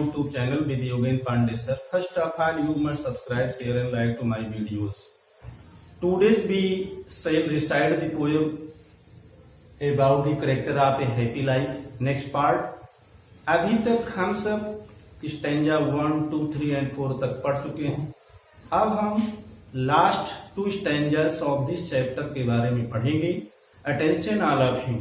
YouTube channel with Yogen Pandey sir. First of all, you must subscribe, share and like to my videos. Today we shall recite the poem about the character of a happy life. Next part. अभी तक हम सब stanza 1, 2, 3 and 4 तक पढ़ चुके हैं। अब हम last 2 stanzas of this chapter के बारे में पढ़ेंगे। Attention all of you.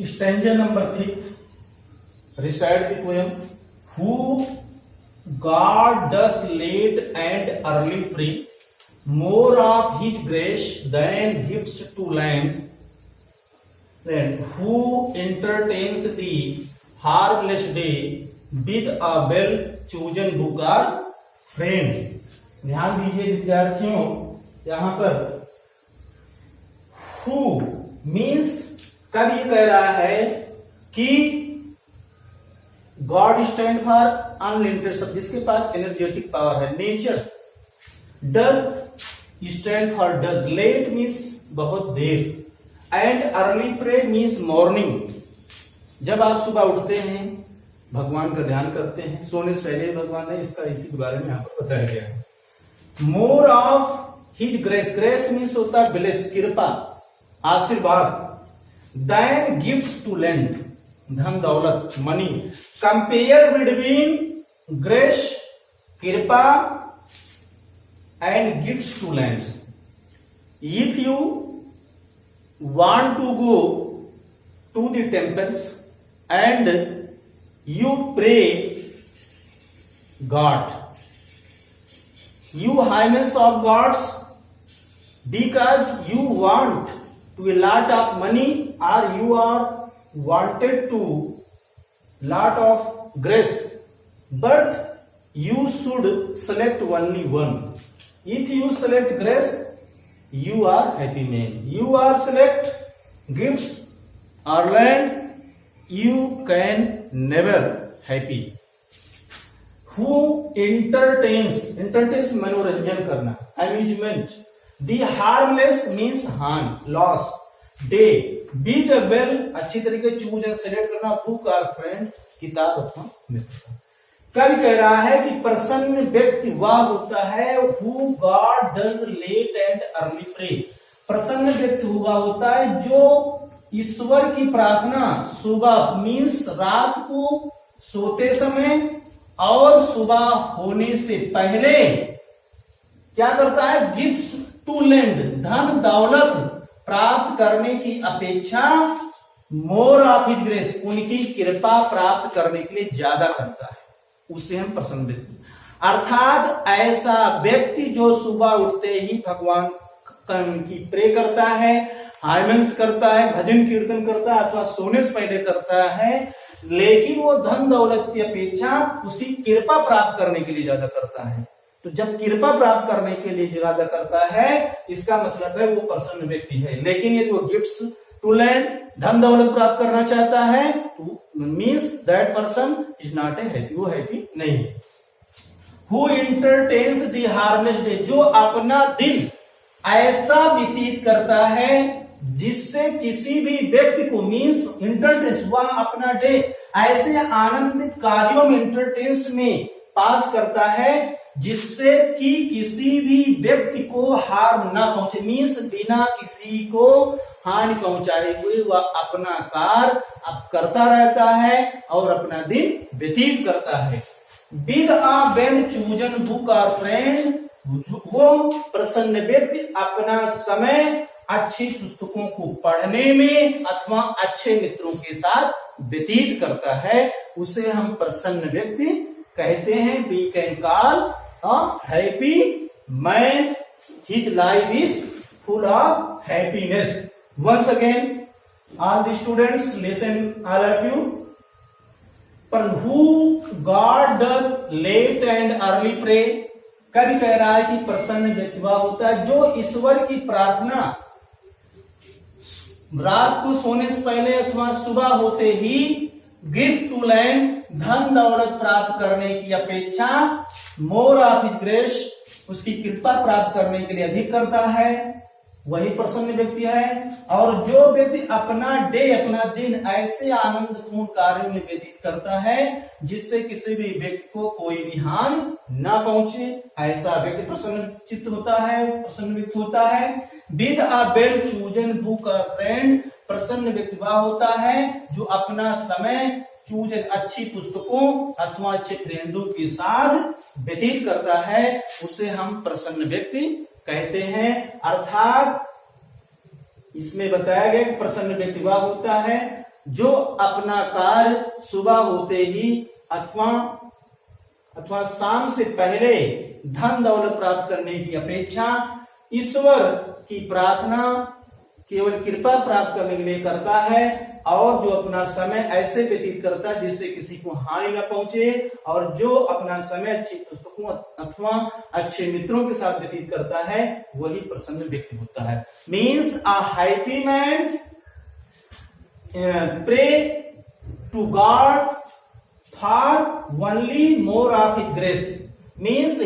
Stanza number 6, recite the poem. Who God doth late and early free, more of his grace than gifts to lend. Then who entertains the harmless day with a well chosen book or friend. ध्यान दीजिए विद्यार्थियों, यहाँ पर who means कब ये कह रहा है कि गॉड स्टैंड फॉर अनलिमिटेड सब, जिसके पास एनर्जेटिक पावर है। Nature doth stand for does, late means बहुत देर, and early pray means morning. जब आप सुबह उठते हैं भगवान का ध्यान करते हैं, सोने से पहले भगवान ने इसका इसी के बारे में यहाँ पर बताया गया है। मोर of his grace, grace means होता है ब्लेस, कृपा, आशीर्वाद। देन गिफ्ट्स टू लेंड, धन दौलत, मनी। कंपेयर बिटवीन ग्रेस, कृपा and gifts to land. If you want to go to the temples and you pray God, you highness of gods, because you want to a lot of money or you are wanted to lot of grace, but you should select only one. If you select grace, you are happy man. You are select gifts or land, you can never happy. Who entertains, entertains मनोरंजन करना, amusement. The harmless means harm, loss. Day, be the well, अच्छी तरीके choose and select करना, book और friend, किताब अथवा मित्र। कवि कह रहा है कि प्रसन्न व्यक्ति वह होता है who God does late and early pray. प्रसन्न व्यक्ति हुआ होता है जो ईश्वर की प्रार्थना सुबह मीन्स रात को सोते समय और सुबह होने से पहले क्या करता है, गिफ्ट्स टू लेंड, धन दौलत प्राप्त करने की अपेक्षा मोर ऑफ हिज ग्रेस, उनकी कृपा प्राप्त करने के लिए ज्यादा करता है, उसे हम प्रसन्न व्यक्ति। अर्थात ऐसा व्यक्ति जो सुबह उठते ही भगवान की प्रे करता है, हाइमेंस करता है, भजन कीर्तन करता है अथवा सोने से पहले करता है, लेकिन वो धन दौलत की अपेक्षा उसकी कृपा प्राप्त करने के लिए ज्यादा करता है। तो जब कृपा प्राप्त करने के लिए ज्यादा करता है, इसका मतलब है वो प्रसन्न व्यक्ति है। लेकिन यदि वो गिफ्ट्स टू लैंड, धन दौलत प्राप्त करना चाहता है, तो means that person is not a happy, वो हैप्पी नहीं है। Who entertains the harmless day, जो अपना दिन ऐसा व्यतीत करता है जिससे किसी भी व्यक्ति को, मीन्स इंटरटेंस, वह अपना डे ऐसे आनंदित कार्यों में, इंटरटेंस में पास करता है जिससे कि किसी भी व्यक्ति को हार्म ना पहुंचे, मीन्स बिना किसी को हानि पहुंचाए हुए वह अपना कार्य अब करता रहता है और अपना दिन व्यतीत करता है। With a well chosen book और फ्रेंड, वो प्रसन्न व्यक्ति अपना समय अच्छी पुस्तकों को पढ़ने में अथवा अच्छे मित्रों के साथ व्यतीत करता है, उसे हम प्रसन्न व्यक्ति कहते हैं। We can call a happy man, his life is full of happiness. Once again all the students listen, all of you. पर who God doth late and early pray, कभी कह रहा है कि प्रसन्न व्यक्ति वह होता है जो ईश्वर की प्रार्थना रात को सोने से पहले अथवा सुबह होते ही गिफ्ट टू लैंड, धन दौलत प्राप्त करने की अपेक्षा मोर ऑफ हिज ग्रेस, उसकी कृपा प्राप्त करने के लिए अधिक करता है। वही प्रसन्न व्यक्ति है। और जो व्यक्ति अपना डे, अपना दिन ऐसे आनंदपूर्ण कार्यों में व्यतीत करता है जिससे किसी भी व्यक्ति को कोई भी हानि न पहुंचे, ऐसा व्यक्ति प्रसन्न चित्त होता है, प्रसन्न व्यक्ति होता है। With a well chosen book a friend, प्रसन्न व्यक्ति वह होता है जो अपना समय चूजन अच्छी पुस्तकों अथवा अच्छे फ्रेंडों के साथ व्यतीत करता है, उसे हम प्रसन्न व्यक्ति कहते हैं। अर्थात इसमें बताया गया कि प्रसन्न व्यक्ति वह होता है जो अपना कार्य सुबह होते ही अथवा शाम से पहले धन दौलत प्राप्त करने की अपेक्षा ईश्वर की प्रार्थना केवल कृपा प्राप्त करने के लिए करता है, और जो अपना समय ऐसे व्यतीत करता है जिससे किसी को हानि न पहुंचे, और जो अपना समय अच्छी पुस्तकों अथवा अच्छे मित्रों के साथ व्यतीत करता है वही प्रसन्न व्यक्ति होता है। Means a happy man pray to God for only more of his grace. Means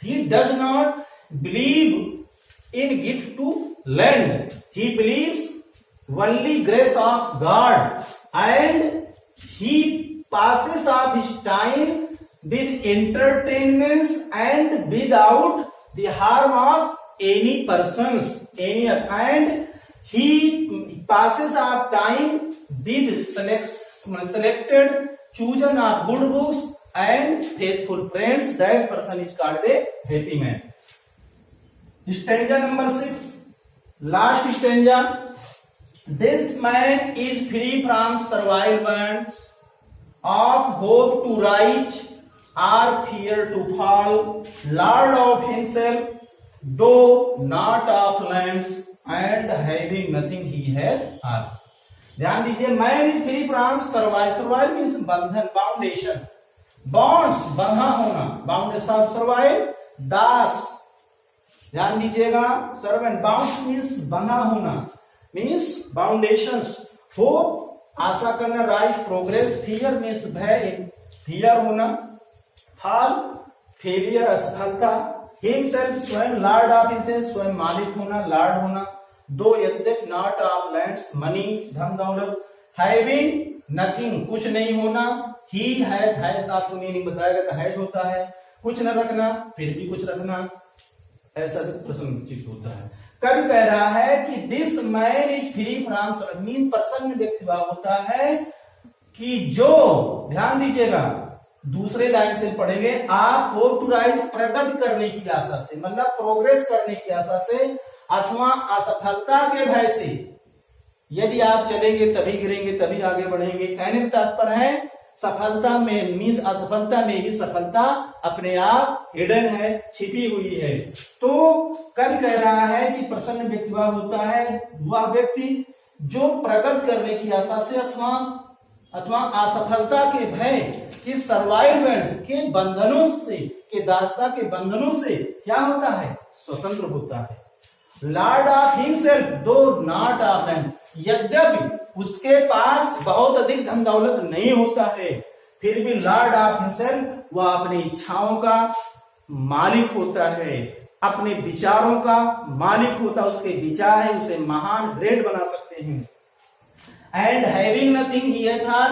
he does not believe in gift to lend. He believes only grace of God, and he passes of his time with entertainments and without the harm of any persons, and he passes of time with selected chosen of good books and faithful friends. That person is called a happy man. Stanza number 6, last stanza. This man is free from survivals of hope to rise or fear to fall, Lord of himself, though not of lands, and having nothing he has all. ध्यान दीजिए, man is free from survive. Survive means बंधन, बाउंडेशन, bonds, बंधा होना, बाउंडेशन, survive, दास। ध्यान दीजिएगा, servant, bounds means बंधा होना, means बाउंडेशंस। Hope आशा करना, राइज प्रोग्रेस, फियर मीन्स भय, फियर होना, फॉल फेलियर असफलता, हिमसेल्फ स्वयं, लॉर्ड ऑफ हिमसेल्फ स्वयं मालिक होना, लॉर्ड होना, दो यद्यप, नॉट ऑफ लैंड्स मनी धन दौलत, हैविंग नथिंग कुछ नहीं होना, ही है का तो मीनिंग बताया गया, हैज होता है कुछ न रखना फिर भी कुछ रखना, ऐसा प्रसन्न चित्त होता है। कवि कह रहा है कि this man is free from mean, प्रसन्न व्यक्ति वह होता है कि जो, ध्यान दीजिएगा दूसरे लाइन से पढ़ेंगे, आप होप टू राइज, प्रगति करने की आशा से, मतलब प्रोग्रेस करने की आशा से, अथवा असफलता के भय से, यदि आप चलेंगे तभी गिरेंगे तभी आगे बढ़ेंगे। कहने का तात्पर्य है सफलता में मीन्स असफलता में ही सफलता अपने आप हिडन है, छिपी हुई है। तो कवि कह रहा है कि प्रसन्न व्यक्ति वह होता है, वह व्यक्ति जो प्रगति करने की आशा से अथवा असफलता के भय के सर्वाइवमेंट के बंधनों से, के दासता के बंधनों से क्या होता है, स्वतंत्र होता है। लॉर्ड ऑफ हिमसेल्फ दो नॉट ऑफ लैंड, यद्यपि उसके पास बहुत अधिक धन दौलत नहीं होता है, फिर भी लॉर्ड ऑफ हिमसेल्फ वह अपनी इच्छाओं का मालिक होता है, अपने विचारों का मालिक होता है, उसके विचार है उसे महान ग्रेट बना सकते हैं। एंड हैविंग नथिंग ही है था,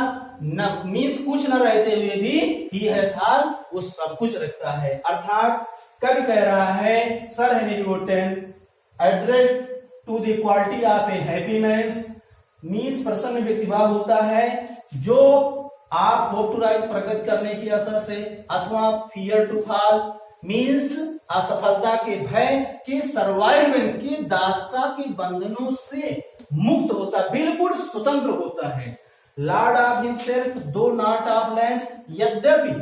मीन्स कुछ न रहते हुए भी ही है था, वो सब कुछ रखता है। अर्थात कवि कह रहा है, sir Henry Wotton address to the quality of a happy man, means प्रसन्न व्यक्ति वह होता है जो आप होप टू राइज, प्रगति करने की आशा से, अथवा फियर टू फॉल मीन्स असफलता के भय के सर्वाइवमेंट के दासता के बंधनों से मुक्त होता है, बिल्कुल स्वतंत्र होता है। लॉर्ड ऑफ हिमसेल्फ दो नॉट ऑफ लैंड्स, यद्यपि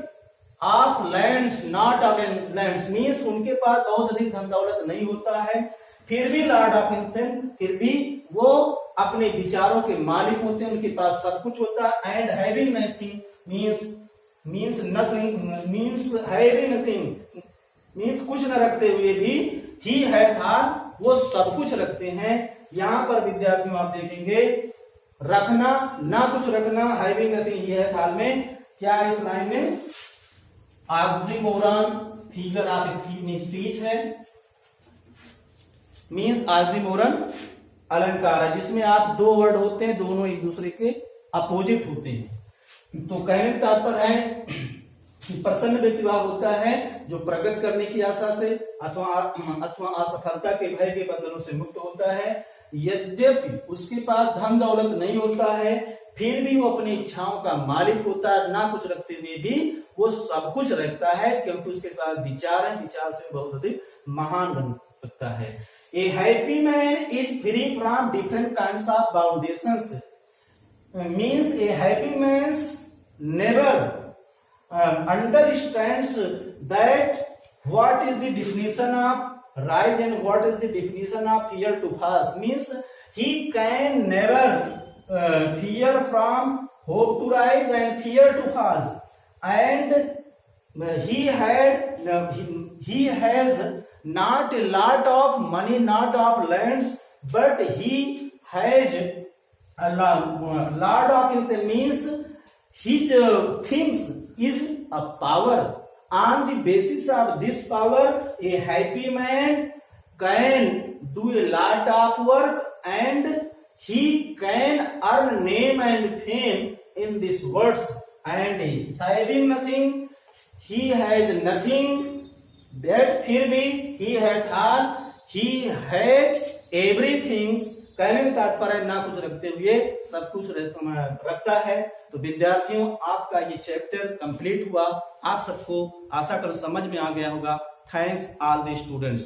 of lands not of lands means उनके पास बहुत अधिक धन दौलत नहीं होता है, फिर भी लॉर्ड ऑफ हिमसेल्फ, फिर भी वो अपने विचारों के मालिक होते हैं, उनके पास सब कुछ होता है। And having nothing means nothing, means having nothing means कुछ न रखते हुए भी ही है था, वो सब कुछ रखते हैं। यहां पर विद्यार्थियों आप देखेंगे, रखना ना कुछ रखना, हैविंग नथिंग ये है थाल में क्या इस लाइन में ऑक्सीमोरन, फिगर ऑफ स्पीच है, मीन्स आजीमोरन अलंकार है, जिसमें आप दो वर्ड होते हैं, दोनों एक दूसरे के अपोजिट होते हैं। तो कहने का तात्पर्य है कि प्रसन्न व्यक्ति वह होता है जो प्रगति करने की आशा से अथवा असफलता के भय के बंधनों से मुक्त होता है। यद्यपि उसके पास धन दौलत नहीं होता है, फिर भी वो अपनी इच्छाओं का मालिक होता है, ना कुछ रखते हुए भी वो सब कुछ रखता है, क्योंकि उसके पास विचार है, विचार से बहुत अधिक महान बन सकता है। A happy man is free from different kinds of foundations. Means a happy man never understands that what is the definition of rise and what is the definition of fear to fall. Means he can never fear from hope to rise and fear to fall, and he has not a lot of money, not of lands, but he has a lot of it. Means his things is a power. On the basis of this power, a happy man can do a lot of work and he can earn name and fame in this world. And having nothing, he has nothing, that फिर भी he has all, he has everything। कहने का तात्पर्य ना कुछ रखते हुए सब कुछ रखता है। तो विद्यार्थियों, आपका ये चैप्टर कंप्लीट हुआ। आप सबको आशा करो समझ में आ गया होगा। Thanks all the students.